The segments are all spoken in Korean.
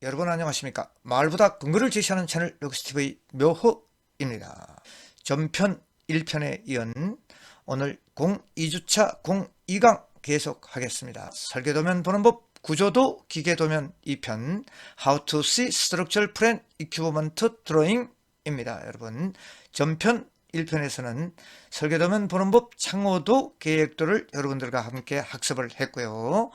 여러분 안녕하십니까. 마을보다 근거를 제시하는 채널 럭스TV 묘호입니다. 전편 1편에 이은 오늘 02주차 02강 계속하겠습니다. 설계도면 보는 법, 구조도 기계도면 2편 How to see structural plan equipment drawing 입니다. 여러분, 전편 1편에서는 설계도면 보는 법, 창호도 계획도를 여러분들과 함께 학습을 했고요.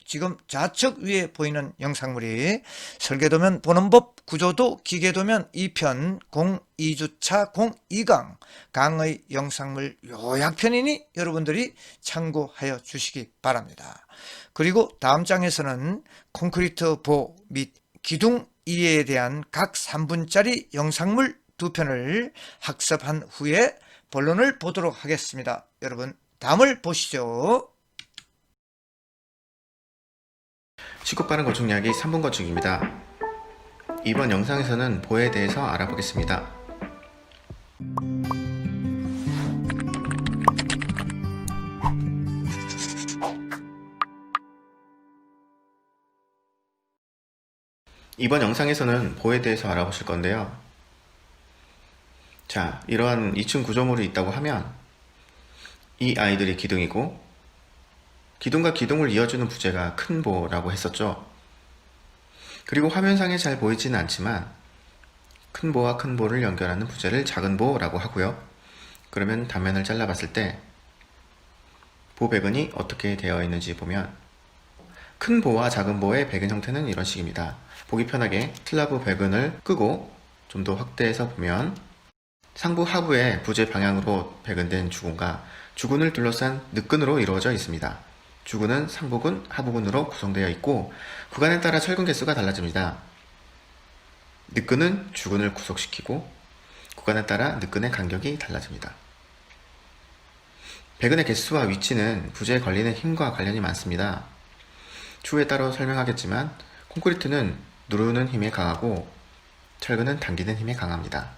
지금 좌측 위에 보이는 영상물이 설계도면 보는 법, 구조도 기계도면 2편 02주차 02강 강의 영상물 요약편이니 여러분들이 참고하여 주시기 바랍니다. 그리고 다음 장에서는 콘크리트 보 및 기둥 이해에 대한 각 3분짜리 영상물 2편을 학습한 후에 본론을 보도록 하겠습니다. 여러분, 다음을 보시죠. 쉽고 빠른 건축 이야기 3분 건축입니다. 이번 영상에서는 보에 대해서 알아보겠습니다. 이번 영상에서는 보에 대해서 알아보실 건데요. 자, 이러한 2층 구조물이 있다고 하면 이 아이들이 기둥이고 기둥과 기둥을 이어주는 부재가 큰 보라고 했었죠. 그리고 화면상에 잘 보이지는 않지만 큰 보와 큰 보를 연결하는 부재를 작은 보라고 하고요. 그러면 단면을 잘라봤을 때 보 배근이 어떻게 되어 있는지 보면 큰 보와 작은 보의 배근 형태는 이런 식입니다. 보기 편하게 슬라브 배근을 끄고 좀 더 확대해서 보면 상부 하부의 부재 방향으로 배근된 주근과 주근을 둘러싼 늑근으로 이루어져 있습니다. 주근은 상부근, 하부근으로 구성되어 있고 구간에 따라 철근 개수가 달라집니다. 늑근은 주근을 구속시키고 구간에 따라 늑근의 간격이 달라집니다. 배근의 개수와 위치는 부재에 걸리는 힘과 관련이 많습니다. 추후에 따로 설명하겠지만 콘크리트는 누르는 힘에 강하고 철근은 당기는 힘에 강합니다.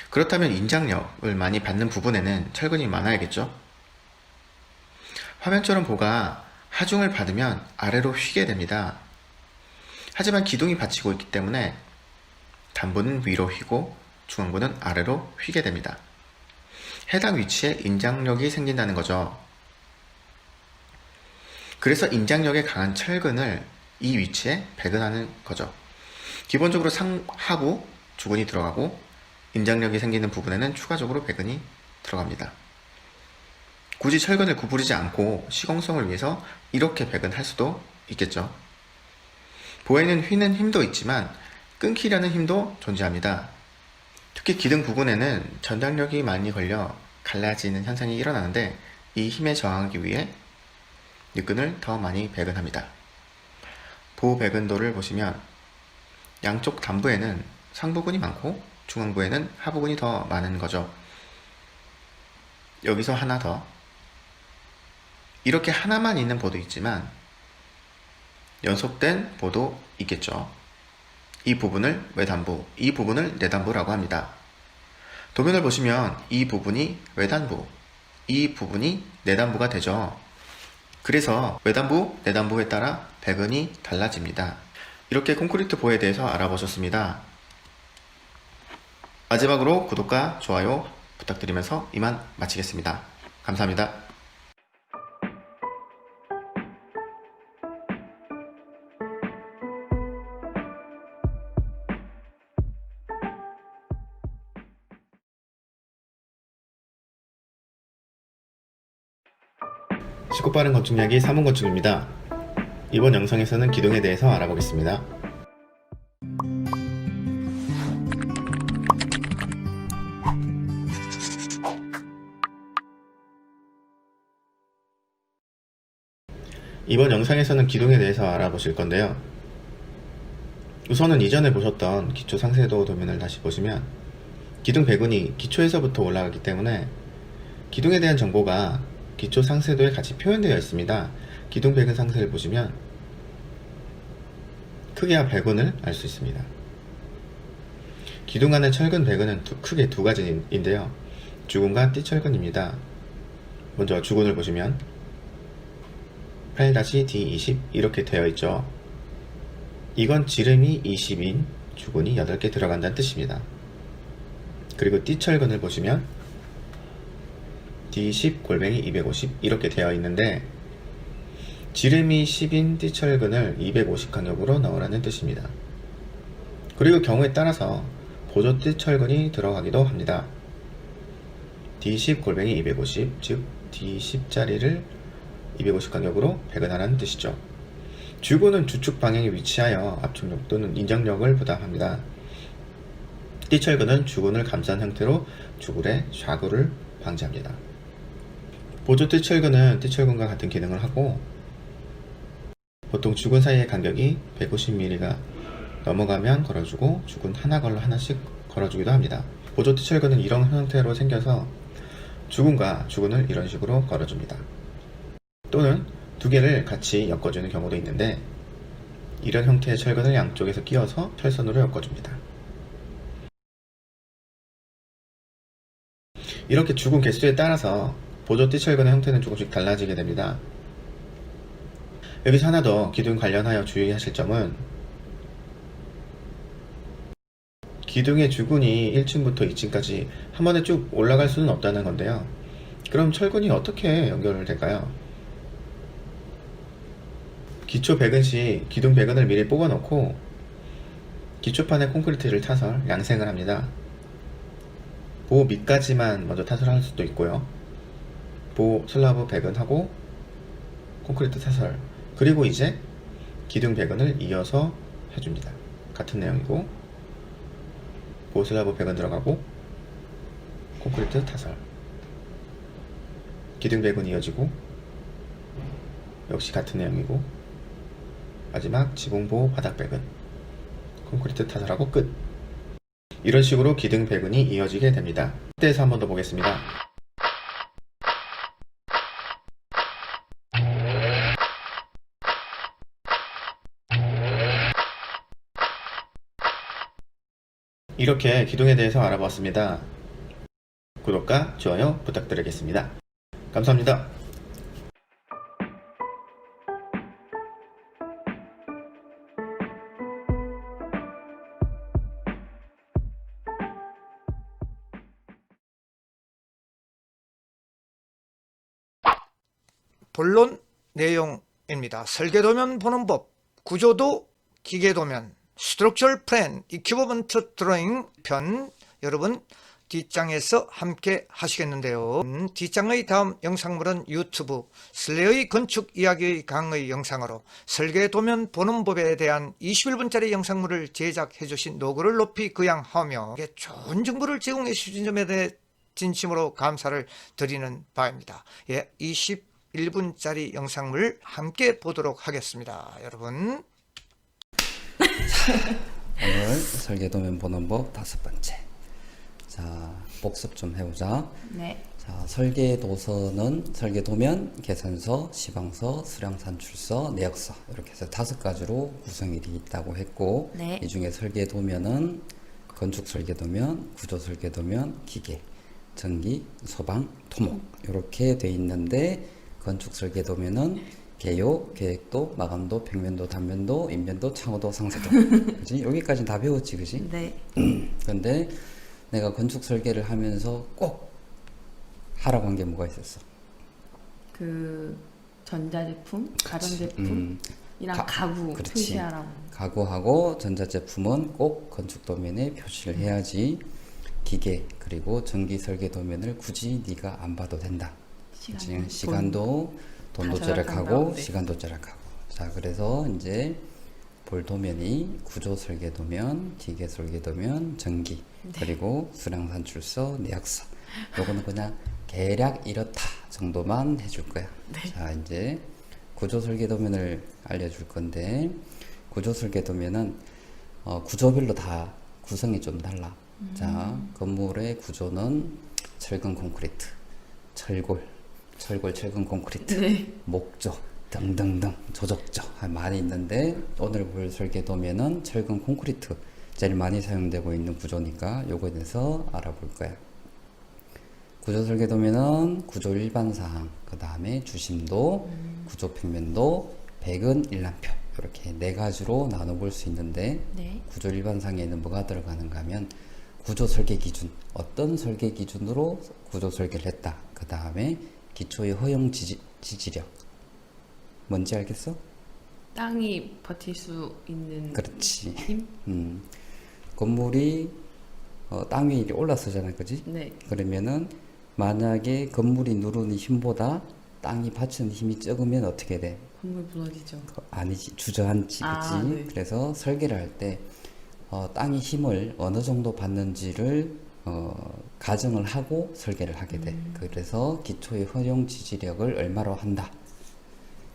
그렇다면 인장력을 많이 받는 부분에는 철근이 많아야겠죠? 화면처럼 보가 하중을 받으면 아래로 휘게 됩니다. 하지만 기둥이 받치고 있기 때문에 단부는 위로 휘고 중앙부는 아래로 휘게 됩니다. 해당 위치에 인장력이 생긴다는 거죠. 그래서 인장력에 강한 철근을 이 위치에 배근하는 거죠. 기본적으로 하부 주근이 들어가고 인장력이 생기는 부분에는 추가적으로 배근이 들어갑니다. 굳이 철근을 구부리지 않고 시공성을 위해서 이렇게 배근할 수도 있겠죠. 보에는 휘는 힘도 있지만 끊기려는 힘도 존재합니다. 특히 기둥 부분에는 전장력이 많이 걸려 갈라지는 현상이 일어나는데 이 힘에 저항하기 위해 늑근을 더 많이 배근합니다. 보 배근도를 보시면 양쪽 단부에는 상부근이 많고 중앙부에는 하부근이 더 많은 거죠. 여기서 하나 더. 이렇게 하나만 있는 보도 있지만 연속된 보도 있겠죠. 이 부분을 외단부, 이 부분을 내단부라고 합니다. 도면을 보시면 이 부분이 외단부, 이 부분이 내단부가 되죠. 그래서 외단부, 내단부에 따라 배근이 달라집니다. 이렇게 콘크리트 보에 대해서 알아보셨습니다. 마지막으로 구독과 좋아요 부탁드리면서 이만 마치겠습니다. 감사합니다. 쉽고 빠른 건축 이야기 3분 건축입니다. 이번 영상에서는 기둥에 대해서 알아보겠습니다. 이번 영상에서는 기둥에 대해서 알아보실 건데요. 우선은 이전에 보셨던 기초 상세도 도면을 다시 보시면 기둥 배근이 기초에서부터 올라가기 때문에 기둥에 대한 정보가 기초 상세도에 같이 표현되어 있습니다. 기둥 배근 상세를 보시면 크기와 배근을 알 수 있습니다. 기둥 안의 철근 배근은 크게 두 가지인데요. 주근과 띠철근입니다. 먼저 주근을 보시면 8-D20 이렇게 되어 있죠. 이건 지름이 20인 주군이 8개 들어간다는 뜻입니다. 그리고 띠철근을 보시면 D10-250 이렇게 되어 있는데 지름이 10인 띠철근을 250 간격으로 넣으라는 뜻입니다. 그리고 경우에 따라서 보조 띠철근이 들어가기도 합니다. D10-250 즉 D10짜리를 250 간격으로 배근하라는 뜻이죠. 주군은 주축 방향에 위치하여 압축력 또는 인정력을 부담합니다. 띠철근은 주군을 감싼 형태로 주굴의 좌구를 방지합니다. 보조 띠철근은 띠철근과 같은 기능을 하고 보통 주군 사이의 간격이 150mm가 넘어가면 걸어주고 주군 하나 걸러 하나씩 걸어주기도 합니다. 보조 띠철근은 이런 형태로 생겨서 주군과 주군을 이런 식으로 걸어줍니다. 또는 두 개를 같이 엮어주는 경우도 있는데 이런 형태의 철근을 양쪽에서 끼워서 철선으로 엮어줍니다. 이렇게 주군 개수에 따라서 보조 띠철근의 형태는 조금씩 달라지게 됩니다. 여기서 하나 더 기둥 관련하여 주의하실 점은 기둥의 주군이 1층부터 2층까지 한 번에 쭉 올라갈 수는 없다는 건데요. 그럼 철근이 어떻게 연결될까요? 기초 배근 시 기둥 배근을 미리 뽑아 놓고 기초판에 콘크리트를 타설, 양생을 합니다. 보호 밑까지만 먼저 타설할 수도 있고요. 보호 슬라브 배근하고 콘크리트 타설, 그리고 이제 기둥 배근을 이어서 해줍니다. 같은 내용이고 보호 슬라브 배근 들어가고 콘크리트 타설, 기둥 배근 이어지고 역시 같은 내용이고 마지막 지붕 보호 바닥 배근, 콘크리트 타설하고 끝. 이런 식으로 기둥 배근이 이어지게 됩니다. 이때에서 한 번 더 보겠습니다. 이렇게 기둥에 대해서 알아보았습니다. 구독과 좋아요 부탁드리겠습니다. 감사합니다. 본론 내용입니다. 설계도면 보는 법, 구조도 기계도면, 스트럭처럴 플랜, 이퀴버먼트 드로잉 편 여러분 뒷장에서 함께 하시겠는데요. 뒷장의 다음 영상물은 유튜브 슬레의 건축 이야기의 강의 영상으로 설계도면 보는 법에 대한 21분짜리 영상물을 제작해 주신 노고를 높이 그양하며 좋은 정보를 제공해 주신 점에 대해 진심으로 감사를 드리는 바입니다. 21분짜리 영상물 함께 보도록 하겠습니다. 여러분. 오늘 설계도면 보는 법 5번째. 자, 복습 좀 해보자. 네. 자, 설계도서는 설계도면, 계산서, 시방서, 수량산출서, 내역서 이렇게 해서 5가지로 구성이 있다고 했고, 네. 이 중에 설계도면은 건축 설계도면, 구조 설계도면, 기계, 전기, 소방, 토목 이렇게 돼 있는데 건축 설계도면은 개요, 계획도, 마감도, 평면도, 단면도, 인면도, 창호도, 상세도. 그치? 여기까지는 다 배웠지, 그지? 네. 근데 내가 건축 설계를 하면서 꼭 하라고 한 게 뭐가 있었어? 그 전자제품, 가전제품이랑 가- 가구 그렇지. 표시하라고. 가구하고 전자제품은 꼭 건축 도면에 표시를 해야지. 기계 그리고 전기 설계 도면을 굳이 네가 안 봐도 된다. 그치? 시간도 돈도 다 절약하고 절약한다. 네. 시간도 절약하고. 자, 그래서 이제 볼 도면이 구조 설계 도면, 기계 설계 도면, 전기 그리고 수량 산출서, 내역서. 요거는 그냥 대략 이렇다 정도만 해줄 거야. 자, 이제 구조 설계 도면을 알려줄 건데 구조 설계 도면은 구조별로 다 구성이 좀 달라. 자, 건물의 구조는 철근 콘크리트, 철골, 철근 콘크리트, 네. 목조 등등등 조적조 많이 있는데 오늘 볼 설계도면은 철근 콘크리트 제일 많이 사용되고 있는 구조니까 요거에 대해서 알아볼 거야. 구조 설계도면은 구조 일반사항, 그 다음에 주심도, 구조 평면도, 백은 일람표 이렇게 네 가지로 나눠볼 수 있는데 네. 구조 일반상에는 뭐가 들어가는가 하면 구조 설계 기준, 어떤 설계 기준으로 구조 설계를 했다. 그 다음에 기초의 허용 지지력. 뭔지 알겠어? 땅이 버틸 수 있는 그렇지. 힘? 건물이 땅 위에 이렇게 올라서잖아, 그지? 네. 그러면은 만약에 건물이 누르는 힘보다 땅이 받치는 힘이 적으면 어떻게 돼? 건물 무너지죠. 아니지, 주저앉지, 그지? 아, 네. 그래서 설계를 할 때 땅이 힘을 어느 정도 받는지를 가정을 하고 설계를 하게 돼. 그래서 기초의 허용 지지력을 얼마로 한다.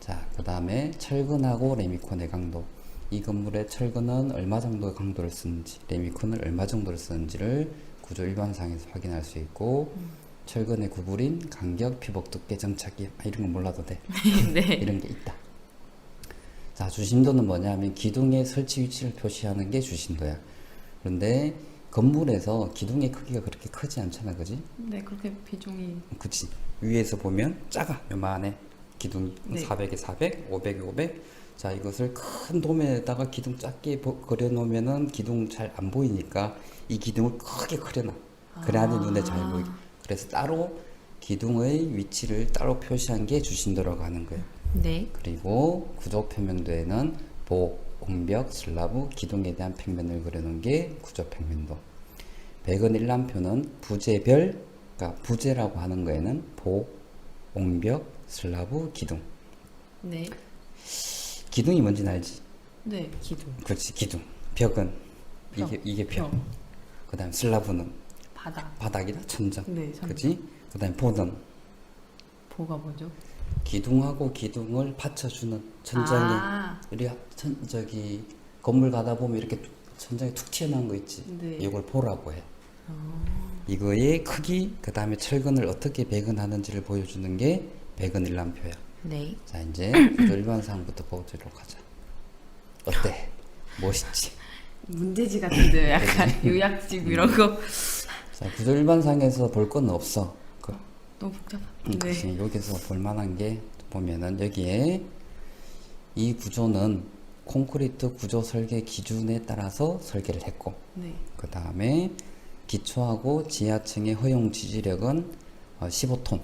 자, 그 다음에 철근하고 레미콘의 강도. 이 건물의 철근은 얼마 정도의 강도를 쓰는지, 레미콘을 얼마 정도를 쓰는지를 구조 일반상에서 확인할 수 있고, 철근의 구부림, 간격, 피복 두께, 정착기 이런 건 몰라도 돼. 네. 이런 게 있다. 자, 주심도는 뭐냐면 기둥의 설치 위치를 표시하는 게 주심도야. 그런데 건물에서 기둥의 크기가 그렇게 크지 않잖아, 그지? 네, 그렇게 비중이 그치. 위에서 보면 작아, 요만해. 기둥이 네. 400에 400, 500에 500. 자, 이것을 큰 도면에다가 기둥 작게 그려놓으면은 기둥 잘 안 보이니까 이 기둥을 크게 그려놔. 그래야지 눈에 잘 보이게. 그래서 따로 기둥의 위치를 따로 표시한 게 주심도라고 하는 거예요. 네. 그리고 구조 평면도에는 복, 옹벽, 슬라브, 기둥에 대한 평면을 그려놓은 게 구조 평면도. 백은 일람표는 부재별, 그러니까 부재라고 하는 거에는 복, 옹벽, 슬라브, 기둥. 네. 기둥이 뭔지는 알지? 네. 기둥. 그렇지, 기둥. 벽은 벽. 이게 벽. 벽. 그다음 슬라브는 바닥. 바닥이다, 천장. 네. 참. 그렇지? 그다음 보는 보가 뭐죠? 기둥하고 기둥을 받쳐주는 천장에 아, 우리 저기 건물 가다 보면 이렇게 천장에 툭 튀어나온 거 있지. 네. 이걸 보라고 해. 이거의 크기, 그 다음에 철근을 어떻게 배근하는지를 보여주는 게 배근 일람표야. 네. 자, 이제 구조 일반상부터 보도록 하자. 어때? 멋있지? 문제지 같은데 약간 요약집 이런 거 자, 구조 일반상에서 볼 건 없어. 너무 복잡한. 그치. 여기서 볼 만한 게 보면은 여기에 이 구조는 콘크리트 구조 설계 기준에 따라서 설계를 했고, 네. 그 다음에 기초하고 지하층의 허용 지지력은 15톤,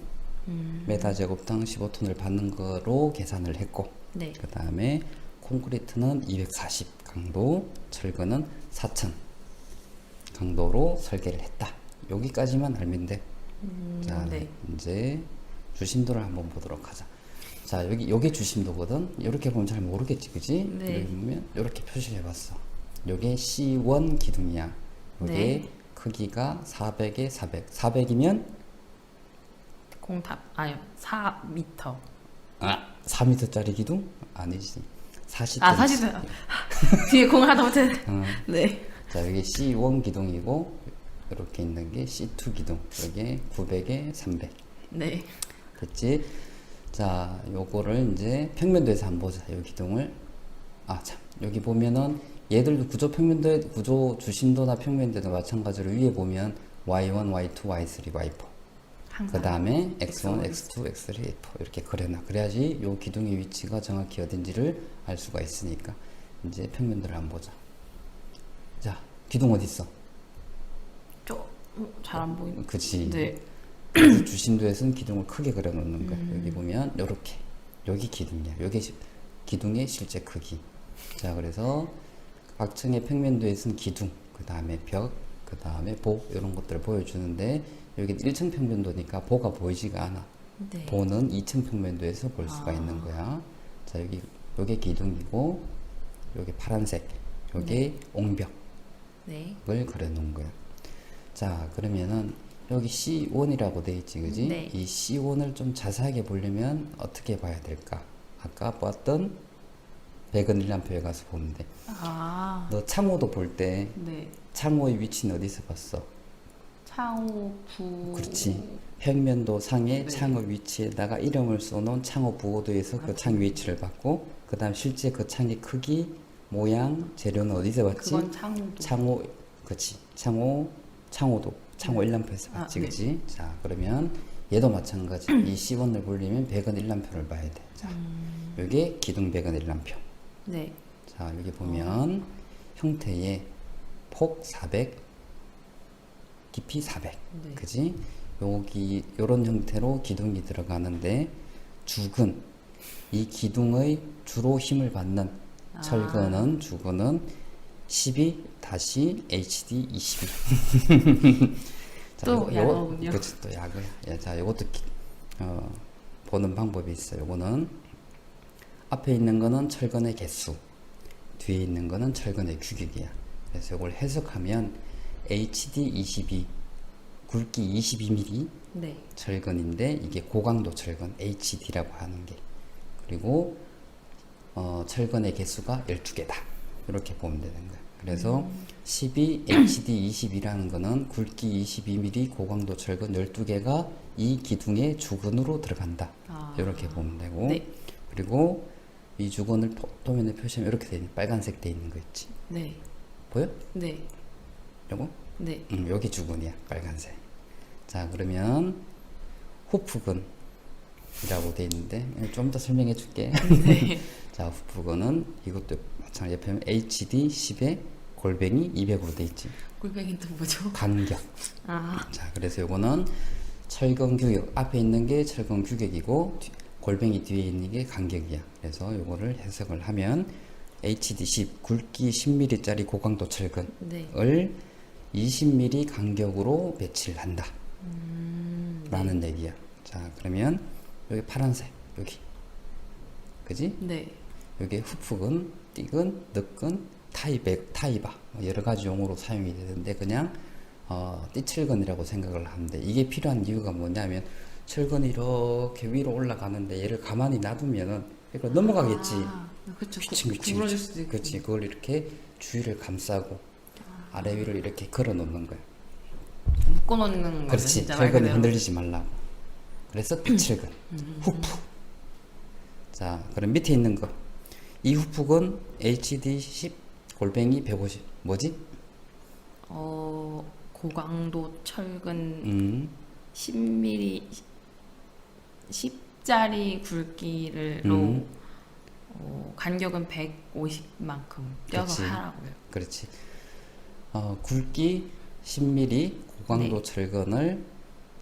메다 제곱당 15톤을 받는 거로 계산을 했고, 네. 그 다음에 콘크리트는 240 강도, 철근은 4000 강도로 설계를 했다. 여기까지만 알면 돼. 자, 네. 이제 주심도를 한번 보도록 하자. 자, 여기 주심도거든. 이렇게 보면 잘 모르겠지, 그지? 네. 여기 보면 이렇게 표시를 해봤어. 요게 C1 기둥이야. 요게 네. 크기가 400에 400. 400이면 공탑 아니요 4m. 4m짜리 기둥? 아니지. 40. 아 사실 뒤에 공 하다 못해. 네. 자, 여기 C1 기둥이고 이렇게 있는 게 C2 기둥. 여기 900에 300. 네. 됐지? 자, 요거를 이제 평면도에서 한번 보자. 요 기둥을. 참. 여기 보면은 얘들도 구조 평면도에 구조 주심도나 평면도도 마찬가지로 위에 보면 Y1, Y2, Y3, Y4. 항상. 그 다음에 X1, X2, X3, X4 이렇게 그려놔. 그래야지 요 기둥의 위치가 정확히 어딘지를 알 수가 있으니까. 이제 평면도를 한번 보자. 자, 기둥 어디 있어? 잘 안 보이는. 그치. 네. 그래서 주심도에서는 기둥을 크게 그려놓는 거야. 여기 보면 요렇게. 여기 기둥이야. 여기 기둥의 실제 크기. 자, 그래서 각 층의 평면도에서는 기둥, 그 다음에 벽, 그 다음에 보 이런 것들을 보여주는데 여기 1층 평면도니까 보가 보이지가 않아. 네. 보는 2층 평면도에서 볼 수가 있는 거야. 자, 요게 기둥이고 요게 파란색, 요게 옹벽을 네. 그려놓은 거야. 자, 그러면은 여기 C1이라고 돼 있지, 그지? 네. 이 C1을 좀 자세하게 보려면 어떻게 봐야 될까? 아까 봤던 백은 일람표에 가서 보면 돼. 아. 너 창호도 볼 때 네. 창호의 위치는 어디서 봤어? 창호 부. 그렇지. 평면도 상의 네. 창호 위치에다가 이름을 써놓은 창호 부호도에서 그 창 위치를 봤고, 그 다음 실제 그 창의 크기, 모양, 재료는 어디서 봤지? 그건 창호도. 창호, 그치. 창호도. 창호 1람표에서 봤지, 네. 그지? 자, 그러면 얘도 마찬가지. 이 C1을 보려면 배근 1람표를 봐야 돼. 자, 요게 기둥 배근 1람표. 네. 자, 여기 보면 형태의 폭 400, 깊이 400. 네. 그지? 여기 요런 형태로 기둥이 들어가는데 주근, 이 기둥의 주로 힘을 받는 철근은 주근은 12-HD22. 또 야구군요. 그렇지, 또 야구야. 야, 자, 요것도 보는 방법이 있어요. 요거는 앞에 있는 거는 철근의 개수, 뒤에 있는 거는 철근의 규격이야. 그래서 이걸 해석하면 HD22, 굵기 22mm 네. 철근인데 이게 고강도 철근 HD라고 하는 게, 그리고 철근의 개수가 12개다 이렇게 보면 되는 거야. 그래서 12HD22라는 거는 굵기 22mm 고강도 철근 12개가 이 기둥의 주근으로 들어간다 이렇게 보면 되고, 네. 그리고 이 주근을 도면에 표시하면 이렇게 돼 있는, 빨간색 돼 있는 거 있지, 네. 보여? 네. 요거? 네. 여기 주근이야, 빨간색. 자, 그러면 후프근이라고 돼 있는데 좀 더 설명해 줄게. 네. 자, 후프근은 이것도 마찬가지. 옆에 보면 HD 10에 골뱅이 200으로 돼 있지. 꿀뱅이 또 뭐죠? 간격. 아. 자, 그래서 요거는 철근 규격, 앞에 있는 게 철근 규격이고 골뱅이 뒤에 있는 게 간격이야. 그래서 요거를 해석을 하면 HD 10, 굵기 10mm짜리 고강도 철근을 네. 20mm 간격으로 배치를 한다 라는 얘기야. 자, 그러면 여기 파란색, 여기, 그지? 네. 여기 후프근, 띠근, 늑근, 타이바 뭐 여러 가지 용어로 사용이 되는데 그냥 띠철근이라고 생각을 하는데, 이게 필요한 이유가 뭐냐면 철근이 이렇게 위로 올라가는데 얘를 가만히 놔두면은 이거 넘어가겠지. 그렇죠. 그치. 구부러질 수도 있고. 그치. 그걸 이렇게 주위를 감싸고 아래 위를 이렇게 걸어 놓는 거야. 묶어놓는 거죠. 그렇지. 진짜 말 철근이 그대로. 흔들리지 말라고. 그래서 띠철근, 후프. 자, 그럼 밑에 있는 거. 이 후프근 HD 10 골뱅이 150 뭐지? 고강도 철근 음, 10mm 10짜리 굵기로 간격은 150만큼 떼어서 그치. 하라고요. 그렇지. 굵기 10mm 고강도 네. 철근을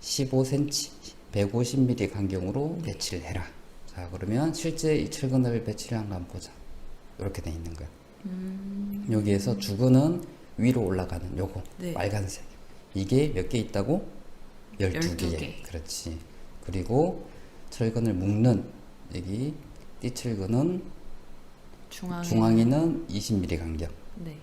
15cm, 150mm 간격으로 배치를 해라. 자, 그러면 실제 이 철근을 배치를 한 거 한번 보자. 이렇게 돼 있는 거야. 여기에서 주근은 위로 올라가는 요거, 네. 빨간색. 이게 몇 개 있다고? 12개. 12개. 그렇지. 그리고 철근을 묶는 여기 띠철근은 중앙에는 20mm 간격, 네.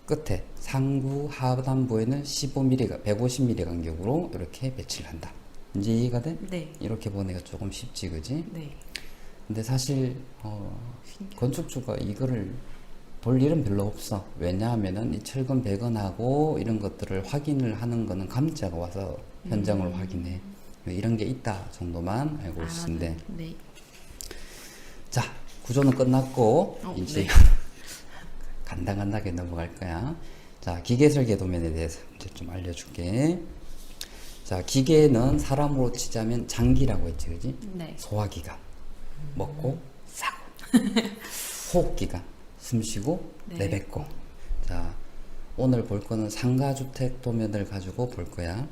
끝에 상부 하단부에는 15mm, 150mm 간격으로 이렇게 배치를 한다. 이제 이해가 돼? 네. 이렇게 보니까 조금 쉽지, 그지? 네. 근데 사실 건축주가 이거를 볼 일은 별로 없어. 왜냐하면은 이 철근 배근하고 이런 것들을 확인을 하는 거는 감자가 와서 현장을 확인해. 이런 게 있다 정도만 알고 있는데, 네. 자, 구조는 끝났고 이제 네. 간단하게 넘어갈 거야. 자, 기계 설계 도면에 대해서 이제 좀 알려줄게. 자, 기계는 사람으로 치자면 장기라고 했지, 그지? 네. 소화기관, 먹고 싸고, 호흡기관, 숨쉬고 네. 내뱉고. 자, 오늘 볼 거는 상가주택 도면을 가지고 볼 거야.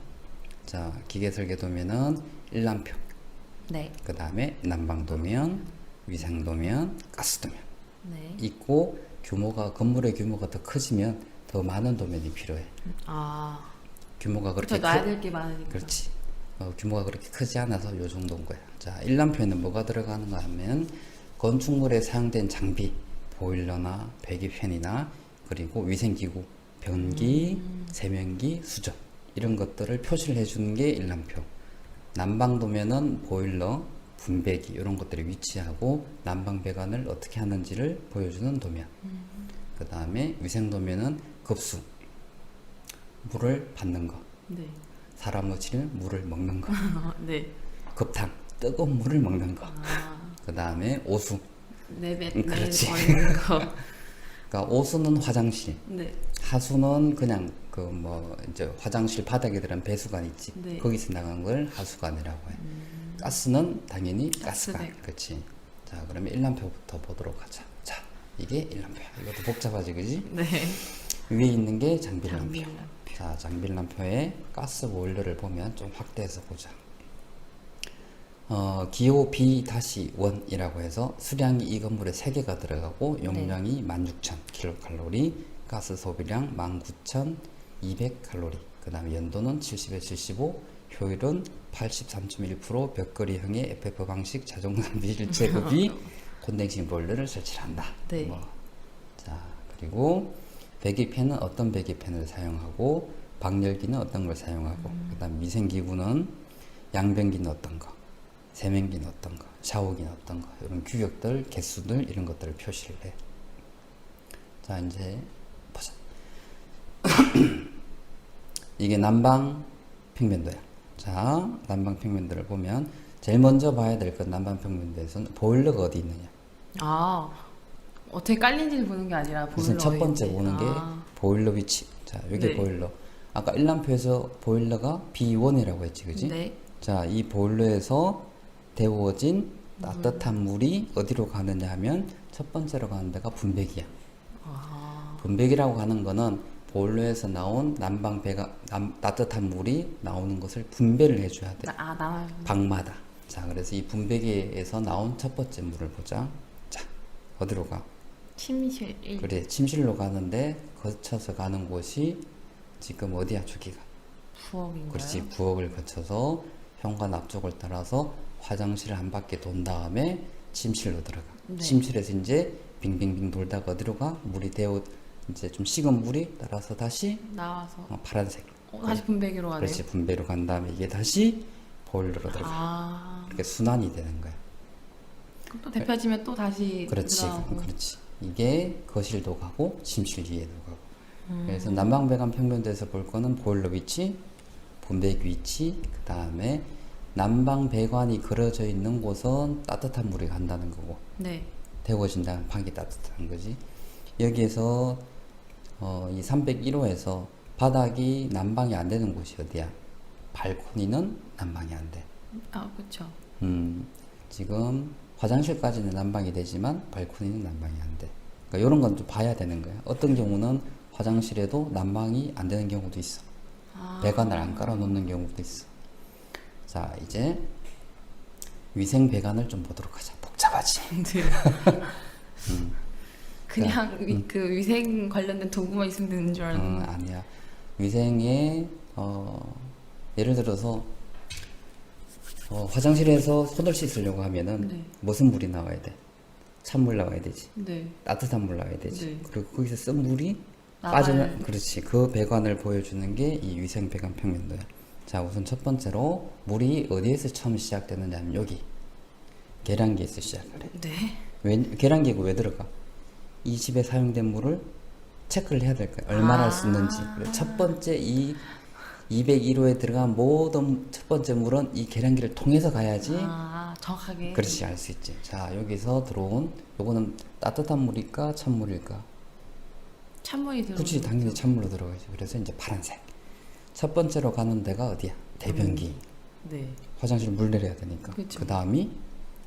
자, 기계 설계 도면은 일람표, 네. 그 다음에 난방 도면, 위생 도면, 가스 도면 네. 있고, 건물의 규모가 더 커지면 더 많은 도면이 필요해. 규모가 그렇게 그렇죠. 놔야 될 게 많으니까. 그렇지. 규모가 그렇게 크지 않아서 요 정도인 거야. 자, 일람표에는 뭐가 들어가는가 하면 건축물에 사용된 장비, 보일러나 배기팬이나 그리고 위생기구, 변기, 세면기, 수전 이런 것들을 표시를 해주는 게 일람표. 난방도면은 보일러, 분배기 이런 것들이 위치하고 난방 배관을 어떻게 하는지를 보여주는 도면. 그 다음에 위생도면은 급수, 물을 받는 거, 네. 사람 놓치면 물을 먹는 거, 네. 급탕, 뜨거운 물을 먹는 거. 아. 그 다음에 오수. 내뱉 그렇지. 버리는 거. 그러니까 오수는 화장실, 네. 하수는 그냥 그 뭐 이제 화장실 바닥에 들어간 배수관 있지. 네. 거기서 나간 걸 하수관이라고 해. 가스는 당연히 가스관. 가스백. 그렇지. 자, 그러면 일람표부터 보도록 하자. 자, 이게 일람표야. 이것도 복잡하지, 그지? 네. 위에 있는 게 장비람표. 장비람표. 자, 장비람표에 가스 보일러를 보면 좀 확대해서 보자. 기호 B-1이라고 해서 수량이 이 건물에 3개가 들어가고 용량이 16,000kcal, 가스 소비량 19,200칼로리, 그 다음에 연도는 70에 75, 효율은 83.1%, 벽걸이형의 FF 방식 자동 장비 일체급이 콘덴싱 보일러를 설치한다. 네. 자, 그리고 배기팬은 어떤 배기팬을 사용하고 방열기는 어떤 걸 사용하고 그다음 미생기구는 양변기는 어떤 거, 세면기는 어떤 거, 샤워기는 어떤 거, 이런 규격들, 개수들 이런 것들을 표시를 해. 자, 이제 보자. 이게 난방 평면도야. 자, 난방 평면도를 보면 제일 먼저 봐야 될 건 난방 평면도에서는 보일러가 어디 있느냐. 아, 어떻게 깔린지를 보는 게 아니라 우선 보일러 첫 번째 어딘지. 보는 게 아, 보일러 위치. 자, 여기 네. 보일러. 아까 일람표에서 보일러가 B1이라고 했지, 그지? 네. 자, 이 보일러에서 데워진 따뜻한 물이 어디로 가느냐 하면 첫 번째로 가는 데가 분배기야. 아, 분배기라고 하는 거는 보일러에서 나온 따뜻한 물이 나오는 것을 분배를 해줘야 돼. 나 방마다. 자, 그래서 이 분배기에서 나온 첫 번째 물을 보자. 자, 어디로 가? 침실 1. 그래, 침실로 가는데 거쳐서 가는 곳이 지금 어디야, 저기가? 부엌인가요? 그렇지, 부엌을 거쳐서 현관 앞쪽을 따라서 화장실을 한 바퀴 돈 다음에 침실로 들어가. 네. 침실에서 이제 빙빙빙 돌다가 어디로 가? 물이 이제 좀 식은 물이 따라서 다시 나와서 파란색. 다시 분배기로 가네요. 그렇지, 분배로 간 다음에 이게 다시 보일러로 들어가. 아, 이렇게 순환이 되는 거야. 그럼 또 데펴지면 또 다시 그렇지, 들어가고. 그렇지. 이게 거실도 가고 침실 위에도 가고. 그래서 난방배관 평면도에서 볼 거는 보일러 위치, 분배기 위치, 그 다음에 난방배관이 그려져 있는 곳은 따뜻한 물이 간다는 거고, 네. 데워진다는 방이 따뜻한 거지. 여기에서 이 301호에서 바닥이 난방이 안 되는 곳이 어디야? 발코니는 난방이 안 돼. 아, 그렇죠. 지금 화장실까지는 난방이 되지만 발코니는 난방이 안 돼. 그러니까 이런 건 좀 봐야 되는 거야. 어떤 경우는 화장실에도 난방이 안 되는 경우도 있어. 아, 배관을 안 깔아 놓는 경우도 있어. 자, 이제 위생 배관을 좀 보도록 하자. 복잡하지? 네. 그냥 그 위생 관련된 도구만 있으면 되는 줄 알았는데. 아니야. 위생에 예를 들어서 화장실에서 손을 씻으려고 하면은 네. 무슨 물이 나와야 돼? 찬물 나와야 되지. 네. 따뜻한 물 나와야 되지. 네. 그리고 거기서 쓴 물이 나와야 빠지는, 그렇지. 그 배관을 보여주는 게 이 위생 배관 평면도야. 자, 우선 첫 번째로 물이 어디에서 처음 시작되느냐 하면 여기 계량기에서 시작을 해. 네. 계량기가 왜 들어가? 이 집에 사용된 물을 체크를 해야 될 거야. 얼마나 아. 쓰는지. 그래, 첫 번째 이 201호에 들어간 모든 첫 번째 물은 이 계량기를 통해서 가야지. 아, 정확하게. 그렇지, 알 수 있지. 자, 여기서 들어온 요거는 따뜻한 물일까 찬물일까? 찬물이 들어. 그치, 당연히 찬물로 들어가지. 그래서 이제 파란색. 첫 번째로 가는 데가 어디야? 대변기. 네. 화장실 물 내려야 되니까. 그쵸. 그 다음이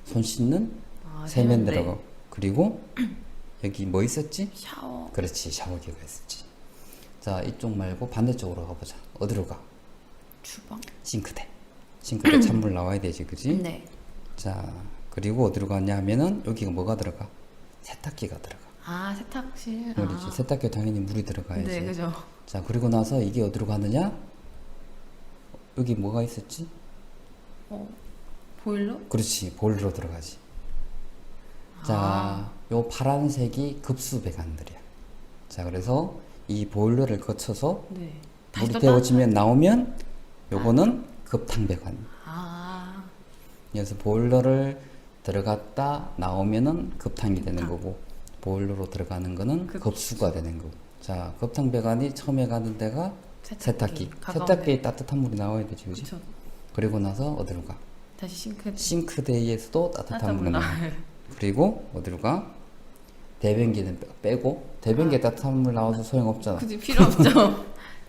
손 씻는 아, 세면 세면대. 들어가고. 그리고 여기 뭐 있었지? 샤워. 그렇지, 샤워기가 있었지. 자, 이쪽 말고 반대쪽으로 가보자. 어디로 가? 주방. 싱크대. 싱크대 찬물 나와야 되지, 그지? 네. 자, 그리고 어디로 가냐 하면은 여기가 뭐가 들어가? 세탁기가 들어가. 아, 세탁실. 그렇지. 세탁기에 당연히 물이 들어가야지. 네, 그죠. 자, 그리고 나서 이게 어디로 가느냐? 여기 뭐가 있었지? 보일러? 그렇지, 보일러로 들어가지. 자, 요 파란색이 급수 배관들이야. 자, 그래서 이 보일러를 거쳐서 네. 다시 물이 또 데워지면 나오면 요거는 급탕 배관. 아, 그래서 보일러를 들어갔다 나오면은 급탕이 되는 거고, 보일러로 들어가는 거는 급수가 되는 거고. 자, 급탕 배관이 처음에 가는 데가 세탁기. 가까운 세탁기에 따뜻한 물이 나와야 되지, 그지? 그쵸. 그리고 나서 어디로 가? 다시 싱크. 싱크대에서도 따뜻한 물이 나와. 나와요. 그리고 어디로 가? 대변기는 빼고 대변기에 따뜻한 물 나와서 소용없잖아. 굳이 필요 없죠.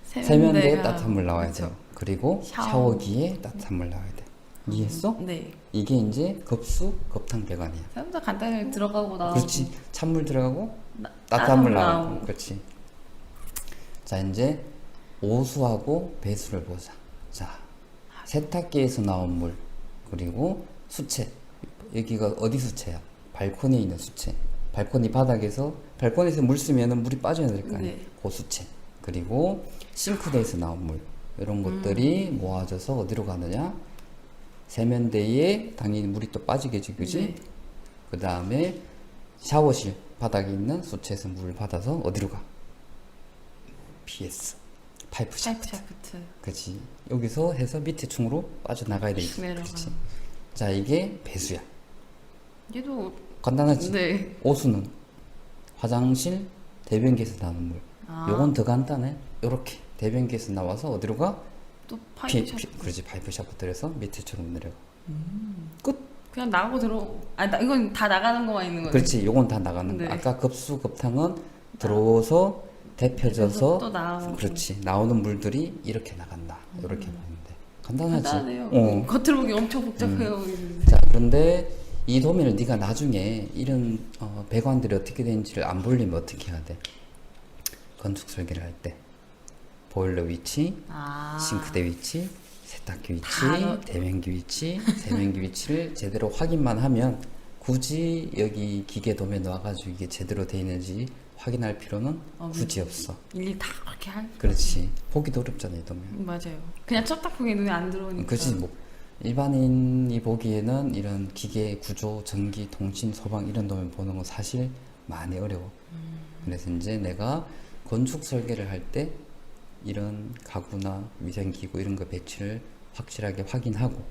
세면대에 따뜻한 물 나와야 그쵸. 돼요. 그리고 샤워. 샤워기에 따뜻한 물 나와야 돼. 이해했어? 네. 이게 이제 급수 급탕 배관이야. 사람도 간단하게 들어가고 나오고. 그렇지. 찬물 들어가고 나- 따뜻한 물 나오고. 나오고. 그렇지. 자, 이제 오수하고 배수를 보자. 자, 세탁기에서 나온 물 그리고 수채. 여기가 어디 수채야? 발코니에 있는 수채. 발코니 바닥에서 발코니에서 물 쓰면은 물이 빠져야 될 거 아니야. 네. 그 수채. 그리고 싱크대에서 나온 물. 이런 것들이 모아져서 어디로 가느냐? 세면대에 당연히 물이 또 빠지겠지, 그지? 네. 그 다음에 샤워실 바닥에 있는 수채에서 물을 받아서 어디로 가? PS 파이프 파이프 샤프트. 샤프트. 그치. 여기서 해서 밑에 층으로 빠져나가야 되지. 쭉 내려가는. 그렇지. 자, 이게 배수야. 얘도 간단하지? 네. 오수는 화장실 대변기에서 나오는 물. 아. 요건 더 간단해. 요렇게 대변기에서 나와서 어디로 가? 또 파이프 샤프트. 그렇지. 파이프 샤프트에서 밑에처럼 내려가. 끝. 그냥 나가고 들어. 이건 다 나가는 거만 있는 거네. 그렇지. 요건 다 나가는 거. 네. 아까 급수 급탕은 들어오서 데펴져서 또 나오고. 그렇지. 나오는 물들이 이렇게 나간다. 이렇게 보면 돼. 간단하지? 간단해요. 어. 겉으로 보기 엄청 복잡해요. 자, 그런데 이 도면을 네가 나중에 이런 배관들이 어떻게 되는지를 안 보려면 어떻게 해야 돼? 건축 설계를 할 때 보일러 위치, 아. 싱크대 위치, 세탁기 위치, 다 넣- 대변기 위치, 세면기 위치를 제대로 확인만 하면 굳이 여기 기계 도면 와가지고 이게 제대로 돼 있는지 확인할 필요는 굳이 없어. 일일이 다 그렇게 할. 그렇지. 보기도 어렵잖아, 이 도면. 맞아요. 그냥 첫 딱 보기에 눈에 안 들어오니까. 그치, 뭐 일반인이 보기에는 이런 기계 구조, 전기, 통신, 소방 이런 도면 보는 건 사실 많이 어려워. 그래서 이제 내가 건축 설계를 할 때 이런 가구나 위생기구 이런 거 배치를 확실하게 확인하고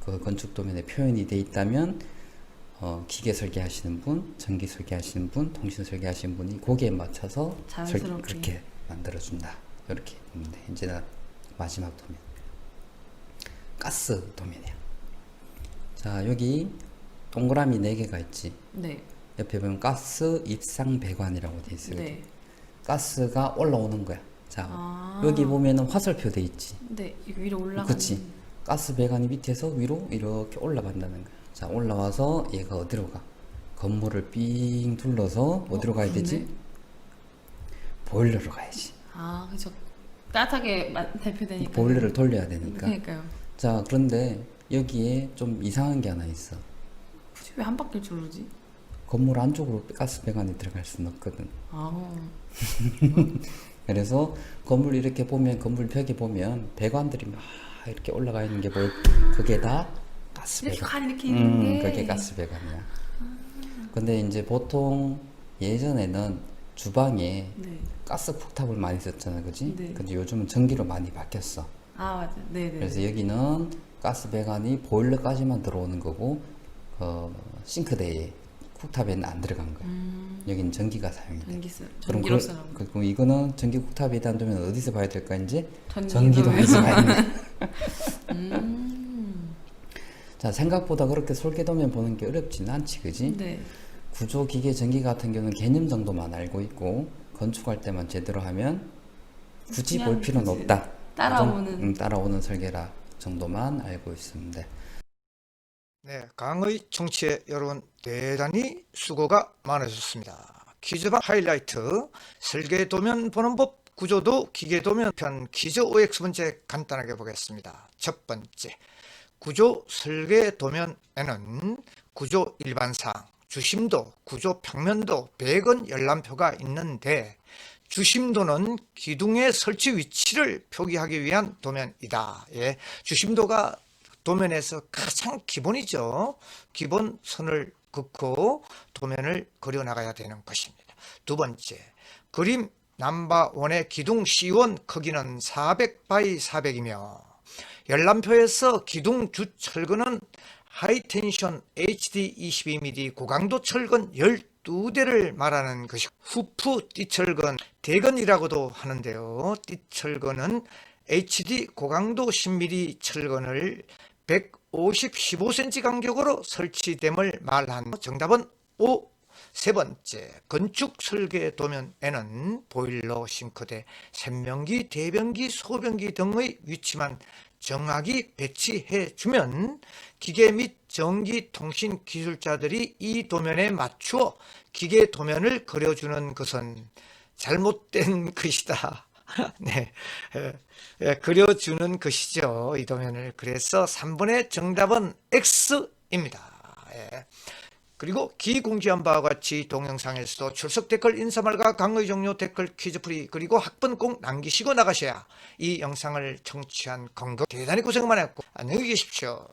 그 건축 도면에 표현이 돼 있다면 기계 설계하시는 분, 전기 설계하시는 분, 통신 설계하시는 분이 거기에 맞춰서 자연스럽게. 그렇게 만들어준다. 이렇게 보면 돼. 이제 나 마지막 도면. 가스 도면이야. 자, 여기 동그라미 4개가 있지. 네. 옆에 보면 가스 입상 배관이라고 돼 있어요. 네. 가스가 올라오는 거야. 자, 아. 여기 보면은 화살표 돼 있지. 네. 이거 위로 올라가는. 그치. 가스 배관이 밑에서 위로 이렇게 올라간다는 거야. 자, 올라와서 얘가 어디로 가? 건물을 삥 둘러서 어디로 가야 되지? 그렇네. 보일러로 가야지. 아, 그죠. 따뜻하게 대표되니까. 보일러를 돌려야 되니까. 그러니까요. 자, 그런데 여기에 좀 이상한 게 하나 있어. 굳이 왜 한 바퀴를 두르지? 건물 안쪽으로 가스 배관이 들어갈 수는 없거든. 아. 그래서 건물 이렇게 보면 건물 벽에 보면 배관들이 막 이렇게 올라가 있는 게 보여. 그게 다 가스 이렇게 배관. 관 이렇게 있는 게. 그게 가스 배관이야. 근데 이제 보통 예전에는 주방에 네. 가스 쿡탑을 많이 썼잖아, 그지? 네. 근데 요즘은 전기로 많이 바뀌었어. 아, 맞아. 네, 네. 그래서 여기는 가스 배관이 보일러까지만 들어오는 거고, 싱크대에 쿡탑에는 안 들어간 거야. 여기는 전기가 사용이 돼. 그럼 전기로서 그럼 이거는 전기 쿡탑에 대한 도면 어디서 봐야 될까 이제? 전기로 전기도면에서 봐야 돼. 음. 자, 생각보다 그렇게 설계도면 보는 게 어렵지는 않지, 그지? 네. 구조, 기계, 전기 같은 경우는 개념 정도만 알고 있고 건축할 때만 제대로 하면 굳이 볼 그냥 필요는 굳이 없다. 따라오는. 따라오는 설계라 정도만 알고 있으면 돼. 네, 강의 청취에 여러분 대단히 수고가 많으셨습니다. 퀴즈방 하이라이트 설계 도면 보는 법 구조도 기계 도면 편 퀴즈 OX 문제 간단하게 보겠습니다. 첫 번째, 구조 설계 도면에는 구조 일반상, 주심도, 구조 평면도, 배건 열람표가 있는데 주심도는 기둥의 설치 위치를 표기하기 위한 도면이다. 예, 주심도가 도면에서 가장 기본이죠. 기본 선을 긋고 도면을 그려나가야 되는 것입니다. 두 번째, 그림 넘버1의 기둥 C1 크기는 400 x 400이며 열람표에서 기둥 주철근은 하이텐션 HD 22mm 고강도 철근 12대를 말하는 것이 후프 띠철근 대건이라고도 하는데요. 띠철근은 HD 고강도 10mm 철근을 150, 15cm 간격으로 설치됨을 말한 정답은 O, 세 번째, 건축 설계 도면에는 보일러, 싱크대,洗명기, 대변기, 소변기 등의 위치만 정확히 배치해주면 기계 및 전기 통신 기술자들이 이 도면에 맞추어 기계 도면을 그려주는 것은 잘못된 것이다. 네, 그려주는 것이죠. 이 도면을. 그래서 3번의 정답은 X입니다. 그리고 기공지한 바와 같이 동영상에서도 출석 댓글, 인사말과 강의 종료 댓글, 퀴즈 풀이, 그리고 학번 꼭 남기시고 나가셔야 이 영상을 청취한 건강 대단히 고생 많았고 안녕히 계십시오.